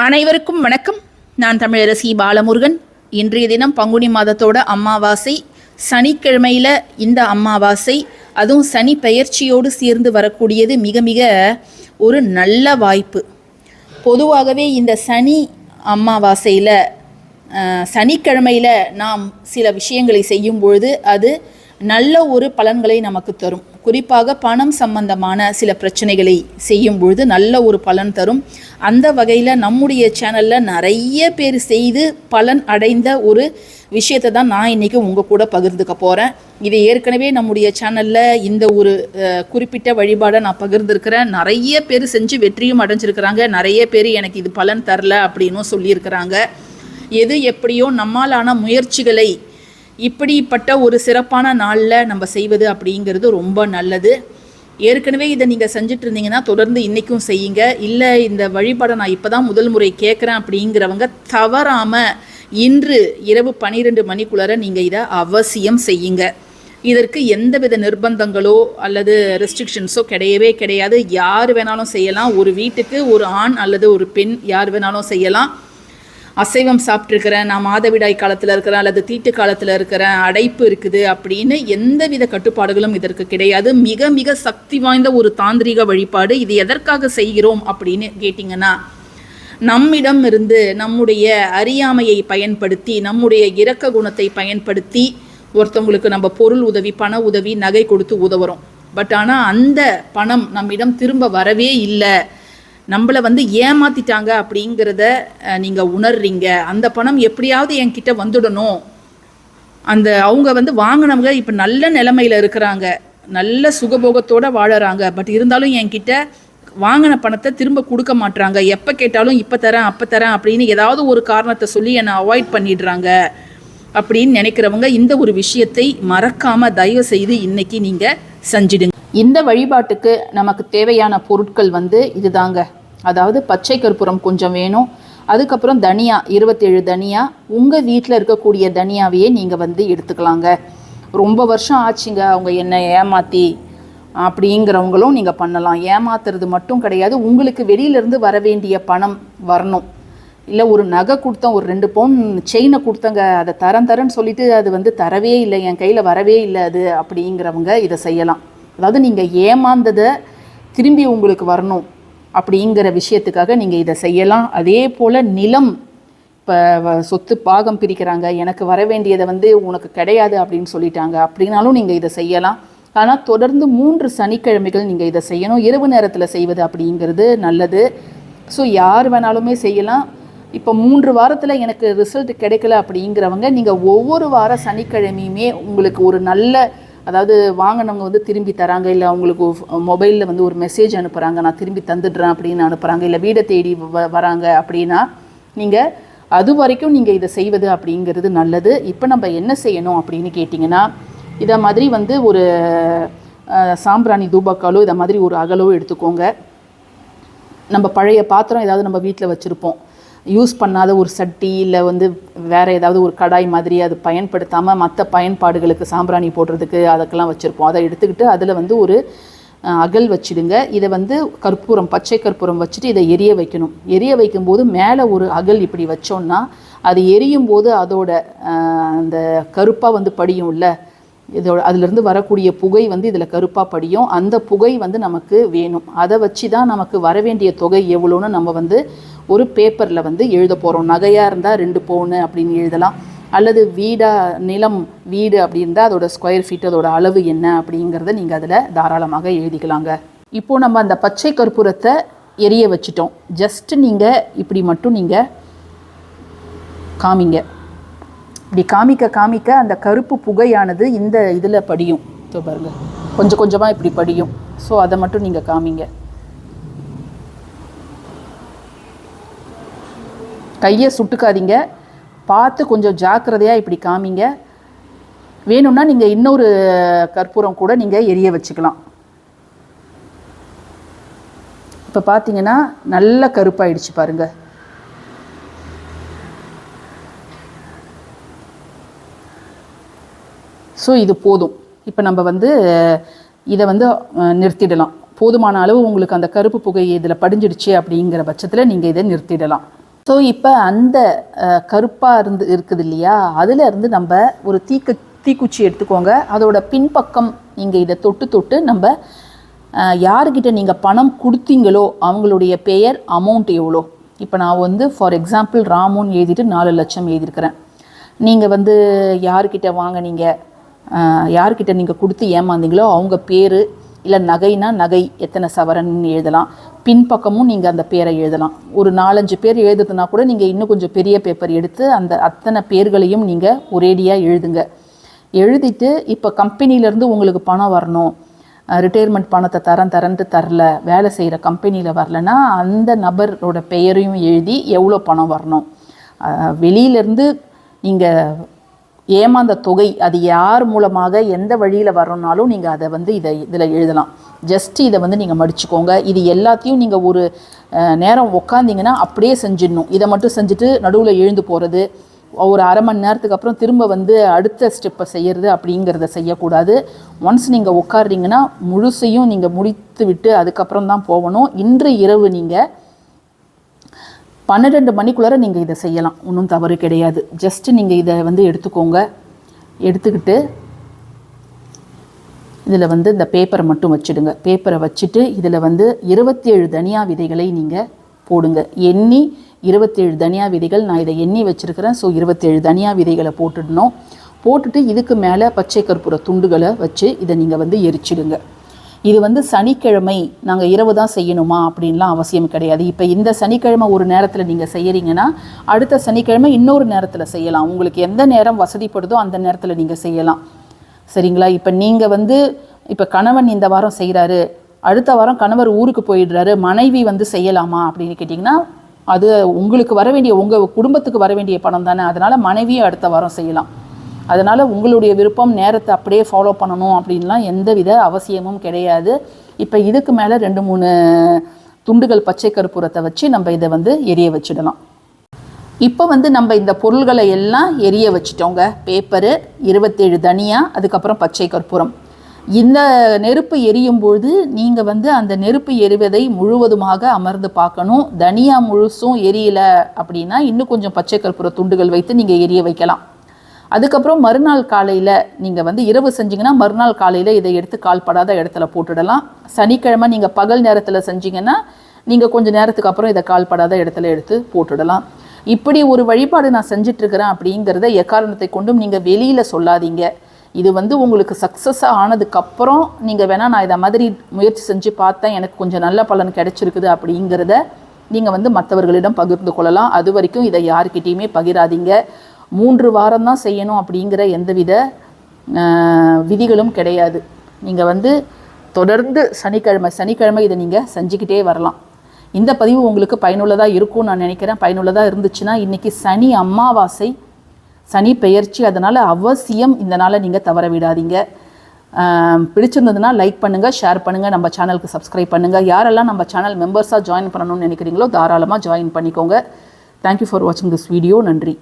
அனைவருக்கும் வணக்கம். நான் தமிழரசி பாலமுருகன். இன்றைய தினம் பங்குனி மாதத்தோட அமாவாசை, சனிக்கிழமையில் இந்த அமாவாசை, அதுவும் சனி பெயர்ச்சியோடு சேர்ந்து வரக்கூடியது மிக மிக ஒரு நல்ல வாய்ப்பு. பொதுவாகவே இந்த சனி அமாவாசையில் சனிக்கிழமையில் நாம் சில விஷயங்களை செய்யும் பொழுது அது நல்ல ஒரு பலன்களை நமக்கு தரும். குறிப்பாக பணம் சம்பந்தமான சில பிரச்சனைகளை செய்யும் பொழுது நல்ல ஒரு பலன் தரும். அந்த வகையில் நம்முடைய சேனலில் நிறைய பேர் செய்து பலன் அடைந்த ஒரு விஷயத்தை தான் நான் இன்றைக்கி உங்கள் கூட பகிர்ந்துக்க போகிறேன். இது ஏற்கனவே நம்முடைய சேனலில் இந்த ஒரு குறிப்பிட்ட வழிபாடை நான் பகிர்ந்துருக்கிறேன். நிறைய பேர் செஞ்சு வெற்றியும் அடைஞ்சிருக்கிறாங்க. நிறைய பேர் எனக்கு இது பலன் தரல அப்படின்னும் சொல்லியிருக்கிறாங்க. எது எப்படியோ நம்மாலான முயற்சிகளை இப்படிப்பட்ட ஒரு சிறப்பான நாளில் நம்ம செய்வது அப்படிங்கிறது ரொம்ப நல்லது. ஏற்கனவே இதை நீங்கள் செஞ்சுட்டு இருந்தீங்கன்னா தொடர்ந்து இன்றைக்கும் செய்யுங்க. இல்லை இந்த வழிபாடை நான் இப்போ தான் முதல் முறை கேட்குறேன் அப்படிங்கிறவங்க தவறாமல் இன்று இரவு 12 மணிக்குள்ளார நீங்கள் இதை அவசியம் செய்யுங்க. இதற்கு எந்தவித நிர்பந்தங்களோ அல்லது ரெஸ்ட்ரிக்ஷன்ஸோ கிடையவே கிடையாது. யார் வேணாலும் செய்யலாம். ஒரு வீட்டுக்கு ஒரு ஆண் அல்லது ஒரு பெண் யார் வேணாலும் செய்யலாம். அசைவம் சாப்பிட்ருக்கிறேன், நான் மாதவிடாய் காலத்தில் இருக்கிறேன் அல்லது தீட்டு காலத்தில் இருக்கிறேன், அடைப்பு இருக்குது அப்படின்னு எந்தவித கட்டுப்பாடுகளும் இதற்கு கிடையாது. மிக மிக சக்தி வாய்ந்த ஒரு தாந்திரிக வழிபாடு. இது எதற்காக செய்கிறோம் அப்படின்னு கேட்டிங்கன்னா, நம்மிடம் இருந்து நம்முடைய அறியாமையை பயன்படுத்தி, நம்முடைய இரக்க குணத்தை பயன்படுத்தி ஒருத்தவங்களுக்கு நம்ம பொருள் உதவி, பண உதவி, நகை கொடுத்து உதவுறோம். பட் ஆனால் அந்த பணம் நம்மிடம் திரும்ப வரவே இல்லை, நம்மளை ஏமாற்றிட்டாங்க அப்படிங்கிறத நீங்கள் உணர்றீங்க. அந்த பணம் எப்படியாவது என்கிட்ட வந்துடணும். அவங்க வாங்கினவங்க இப்போ நல்ல நிலைமையில் இருக்கிறாங்க, நல்ல சுகபோகத்தோடு வாழறாங்க. பட் இருந்தாலும் என்கிட்ட வாங்கின பணத்தை திரும்ப கொடுக்க மாட்றாங்க. எப்போ கேட்டாலும் இப்போ தரேன் அப்போ தரேன் அப்படின்னு ஏதாவது ஒரு காரணத்தை சொல்லி என்னை அவாய்ட் பண்ணிடுறாங்க அப்படின்னு நினைக்கிறவங்க இந்த ஒரு விஷயத்தை மறக்காமல் தயவு செய்து இன்றைக்கி நீங்கள் செஞ்சிடுங்க. இந்த வழிபாட்டுக்கு நமக்கு தேவையான பொருட்கள் இதுதாங்க. அதாவது பச்சை கற்பூரம் கொஞ்சம் வேணும். அதுக்கப்புறம் தனியா 27 தனியா, உங்கள் வீட்டில் இருக்கக்கூடிய தனியாவையே நீங்கள் எடுத்துக்கலாங்க. ரொம்ப வருஷம் ஆச்சுங்க அவங்க என்னை ஏமாற்றி அப்படிங்கிறவங்களும் நீங்கள் பண்ணலாம். ஏமாத்துறது மட்டும் கிடையாது, உங்களுக்கு வெளியிலேருந்து வர வேண்டிய பணம் வரணும். இல்லை ஒரு நகை கொடுத்தேன், ஒரு 2 பவுன் செயினை கொடுத்தங்க, அதை தரேன்னு சொல்லிட்டு அது தரவே இல்லை, என் கையில் வரவே இல்லை அது அப்படிங்கிறவங்க இதை செய்யலாம். அதாவது நீங்கள் ஏமாந்ததை திரும்பி உங்களுக்கு வரணும் அப்படிங்கிற விஷயத்துக்காக நீங்கள் இதை செய்யலாம். அதே போல் நிலம், இப்போ சொத்து பாகம் பிரிக்கிறாங்க, எனக்கு வர வேண்டியதை உனக்கு கிடையாது அப்படின்னு சொல்லிட்டாங்க அப்படின்னாலும் நீங்கள் இதை செய்யலாம். ஆனால் தொடர்ந்து 3 சனிக்கிழமைகள் நீங்கள் இதை செய்யணும். இரவு நேரத்தில் செய்வது அப்படிங்கிறது நல்லது. ஸோ யார் வேணாலுமே செய்யலாம். இப்போ 3 வாரத்தில் எனக்கு ரிசல்ட் கிடைக்கல அப்படிங்கிறவங்க நீங்கள் ஒவ்வொரு வார சனிக்கிழமையுமே உங்களுக்கு ஒரு நல்ல, அதாவது வாங்கினவங்க திரும்பி தராங்க, இல்லை அவங்களுக்கு மொபைலில் ஒரு மெசேஜ் அனுப்புகிறாங்க, நான் திரும்பி தந்துடுறேன் அப்படின்னு அனுப்புகிறாங்க, இல்லை வீடை தேடி வராங்க அப்படின்னா நீங்கள் அது வரைக்கும் நீங்கள் இதை செய்வது அப்படிங்கிறது நல்லது. இப்போ நம்ம என்ன செய்யணும் அப்படின்னு கேட்டிங்கன்னா, இதை மாதிரி ஒரு சாம்பிராணி தூபக்காலோ இதை மாதிரி ஒரு அகலோ எடுத்துக்கோங்க. நம்ம பழைய பாத்திரம் ஏதாவது நம்ம வீட்டில் வச்சுருப்போம், யூஸ் பண்ணாத ஒரு சட்டி இல்லை வேறு ஏதாவது ஒரு கடாய் மாதிரி அது பயன்படுத்தாமல் மற்ற பயன்பாடுகளுக்கு சாம்பிராணி போடுறதுக்கு அதுக்கெல்லாம் வச்சுருப்போம். அதை எடுத்துக்கிட்டு அதில் ஒரு அகல் வச்சுடுங்க. இதை கற்பூரம், பச்சை கற்பூரம் வச்சுட்டு இதை எரிய வைக்கணும். எரிய வைக்கும்போது மேலே ஒரு அகல் இப்படி வச்சோன்னா அது எரியும் போது அதோட அந்த கருப்பாக படியும் இல்லை, இதோட அதிலிருந்து வரக்கூடிய புகை இதில் கருப்பாக படியும். அந்த புகை நமக்கு வேணும். அதை வச்சு தான் நமக்கு வர வேண்டிய தொகை எவ்வளோன்னு நம்ம ஒரு பேப்பரில் எழுத போகிறோம். நகையாக இருந்தால் 2 பவுனு அப்படின்னு எழுதலாம். அல்லது நிலம் வீடு அப்படி இருந்தால் அதோட ஸ்கொயர் ஃபீட், அதோட அளவு என்ன அப்படிங்கிறத நீங்கள் அதில் தாராளமாக எழுதிக்கலாங்க. இப்போது நம்ம அந்த பச்சை கற்பூரத்தை எரிய வச்சிட்டோம். ஜஸ்ட்டு நீங்கள் இப்படி மட்டும் நீங்கள் காமிங்க. இப்படி காமிக்க அந்த கருப்பு புகையானது இந்த இதில் படியும். இப்போ பாருங்கள், கொஞ்சம் கொஞ்சமாக இப்படி படியும். ஸோ அதை மட்டும் நீங்கள் காமிங்க. கையை சுட்டுக்காதீங்க, பார்த்து கொஞ்சம் ஜாக்கிரதையாக இப்படி காமிங்க. வேணும்னா நீங்கள் இன்னொரு கற்பூரம் கூட நீங்கள் எரிய வச்சுக்கலாம். இப்போ பார்த்தீங்கன்னா நல்ல கருப்பாயிடுச்சு பாருங்கள். ஸோ இது போதும். இப்போ நம்ம இதை நிறுத்திடலாம். போதுமான அளவு உங்களுக்கு அந்த கருப்பு புகை இதில் படிஞ்சிடுச்சு அப்படிங்கிற பட்சத்தில் நீங்கள் இதை நிறுத்திடலாம். ஸோ இப்போ அந்த கருப்பாக இருக்குது இல்லையா, அதில் நம்ம ஒரு தீக்குச்சி எடுத்துக்கோங்க. அதோட பின்பக்கம் நீங்கள் இதை தொட்டு நம்ம யாருக்கிட்ட நீங்கள் பணம் கொடுத்தீங்களோ அவங்களுடைய பெயர், அமௌண்ட் எவ்வளோ. இப்போ நான் ஃபார் எக்ஸாம்பிள் ராமுன்னு எழுதிட்டு 4 லட்சம் எழுதியிருக்கிறேன். நீங்கள் யார்கிட்ட வாங்கினீங்க, யார்கிட்ட நீங்கள் கொடுத்து ஏமாந்தீங்களோ அவங்க பேர், இல்லை நகைனா நகை எத்தனை சவரன் எழுதலாம். பின்பக்கமும் நீங்கள் அந்த பேரை எழுதலாம். ஒரு 4-5 பேர் எழுதுதுன்னா கூட நீங்கள் இன்னும் கொஞ்சம் பெரிய பேப்பர் எடுத்து அந்த அத்தனை பேர்களையும் நீங்கள் ஒரேடியாக எழுதுங்க. எழுதிட்டு இப்போ கம்பெனிலேருந்து உங்களுக்கு பணம் வரணும், ரிட்டையர்மெண்ட் பணத்தை தரேன்ட்டு தரல, வேலை செய்கிற கம்பெனியில் வரலன்னா அந்த நபரோட பெயரையும் எழுதி எவ்வளோ பணம் வரணும், வெளியிலேருந்து நீங்கள் ஏமாந்த தொகை அது யார் மூலமாக எந்த வழியில் வரணும்னாலும் நீங்கள் அதை இதில் எழுதலாம். ஜஸ்ட் இதை நீங்கள் மடிச்சுக்கோங்க. இது எல்லாத்தையும் நீங்கள் ஒரு நேரம் உக்காந்திங்கன்னா அப்படியே செஞ்சிடணும். இதை மட்டும் செஞ்சுட்டு நடுவில் எழுந்து போகிறது, ஒரு அரை மணி நேரத்துக்கு அப்புறம் திரும்ப அடுத்த ஸ்டெப்பை செய்கிறது அப்படிங்கிறத செய்யக்கூடாது. ஒன்ஸ் நீங்கள் உட்காடுறீங்கன்னா முழுசையும் நீங்கள் முடித்து விட்டு அதுக்கப்புறம் தான் போகணும். இன்று இரவு நீங்கள் 12 மணிக்குள்ளார நீங்கள் இதை செய்யலாம், ஒன்றும் தவறு கிடையாது. ஜஸ்ட்டு நீங்கள் இதை எடுத்துக்கோங்க. எடுத்துக்கிட்டு இதில் இந்த பேப்பரை மட்டும் வச்சுடுங்க. பேப்பரை வச்சுட்டு இதில் 27 தனியா விதைகளை நீங்கள் போடுங்க. எண்ணி 27 தனியா விதைகள் நான் இதை எண்ணி வச்சுருக்கிறேன். ஸோ 27 தனியா விதைகளை போட்டுடணும். போட்டுட்டு இதுக்கு மேலே பச்சை கற்பூர துண்டுகளை வச்சு இதை நீங்கள் எரிச்சிடுங்க. இது சனிக்கிழமை நாங்கள் இரவு தான் செய்யணுமா அப்படின்லாம் அவசியம் கிடையாது. இப்போ இந்த சனிக்கிழமை ஒரு நேரத்தில் நீங்கள் செய்கிறீங்கன்னா அடுத்த சனிக்கிழமை இன்னொரு நேரத்தில் செய்யலாம். உங்களுக்கு எந்த நேரம் வசதிப்படுதோ அந்த நேரத்தில் நீங்கள் செய்யலாம். சரிங்களா? இப்போ நீங்கள் இப்போ கணவன் இந்த வாரம் செய்கிறாரு, அடுத்த வாரம் கணவர் ஊருக்கு போயிடுறாரு, மனைவி செய்யலாமா அப்படின்னு கேட்டிங்கன்னா அது உங்களுக்கு வர வேண்டிய, உங்கள் குடும்பத்துக்கு வர வேண்டிய பணம் தானே. அதனால் மனைவியும் அடுத்த வாரம் செய்யலாம். அதனால் உங்களுடைய விருப்பம், நேரத்தை அப்படியே ஃபாலோ பண்ணணும் அப்படின்லாம் எந்தவித அவசியமும் கிடையாது. இப்போ இதுக்கு மேலே 2-3 துண்டுகள் பச்சை கற்பூரத்தை வச்சு நம்ம இதை எரிய வச்சிடலாம். இப்போ நம்ம இந்த பொருள்களை எல்லாம் எரிய வச்சிட்டோங்க. பேப்பரு, 27 தனியா, அதுக்கப்புறம் பச்சை கற்பூரம். இந்த நெருப்பு எரியும் பொழுது நீங்கள் அந்த நெருப்பு எரிவதை முழுவதுமாக அமர்ந்து பார்க்கணும். தனியா முழுசும் எரியல அப்படின்னா இன்னும் கொஞ்சம் பச்சை கற்பூர துண்டுகள் வைத்து நீங்கள் எரிய வைக்கலாம். அதுக்கப்புறம் மறுநாள் காலையில் நீங்கள் இரவு செஞ்சிங்கன்னா மறுநாள் காலையில் இதை எடுத்து கால்படாத இடத்துல போட்டுடலாம். சனிக்கிழமை நீங்கள் பகல் நேரத்தில் செஞ்சிங்கன்னா நீங்கள் கொஞ்சம் நேரத்துக்கு அப்புறம் இதை கால்படாத இடத்துல எடுத்து போட்டுடலாம். இப்படி ஒரு வழிபாடு நான் செஞ்சிட்ருக்கிறேன் அப்படிங்கிறத எக்காரணத்தை கொண்டும் நீங்கள் வெளியில் சொல்லாதீங்க. இது உங்களுக்கு சக்ஸஸாக ஆனதுக்கப்புறம் நீங்கள் வேணால் நான் இதை மாதிரி முயற்சி செஞ்சு பார்த்தேன், எனக்கு கொஞ்சம் நல்ல பலன் கிடைச்சிருக்குது அப்படிங்கிறத நீங்கள் மற்றவர்களிடம் பகிர்ந்து கொள்ளலாம். அது வரைக்கும் இதை யாருக்கிட்டேயுமே பகிராதீங்க. 3 வாரம் தான் செய்யணும் அப்படிங்கிற எந்தவித விதிகளும் கிடையாது. நீங்கள் தொடர்ந்து சனிக்கிழமை இதை நீங்கள் செஞ்சுக்கிட்டே வரலாம். இந்த பதிவு உங்களுக்கு பயனுள்ளதாக இருக்கும்னு நான் நினைக்கிறேன். பயனுள்ளதாக இருந்துச்சுன்னா இன்றைக்கி சனி அமாவாசை, சனி பெயர்ச்சி, அதனால் அவசியம் இந்த நாளை நீங்கள் தவற விடாதீங்க. பிடிச்சிருந்ததுன்னா லைக் பண்ணுங்கள், ஷேர் பண்ணுங்கள், நம்ம சேனலுக்கு சப்ஸ்கிரைப் பண்ணுங்கள். யாரெல்லாம் நம்ம சேனல் மெம்பர்ஸாக ஜாயின் பண்ணணும்னு நினைக்கிறீங்களோ தாராளமாக ஜாயின் பண்ணிக்கோங்க. தேங்க்யூ ஃபார் வாட்சிங் திஸ் வீடியோ. நன்றி.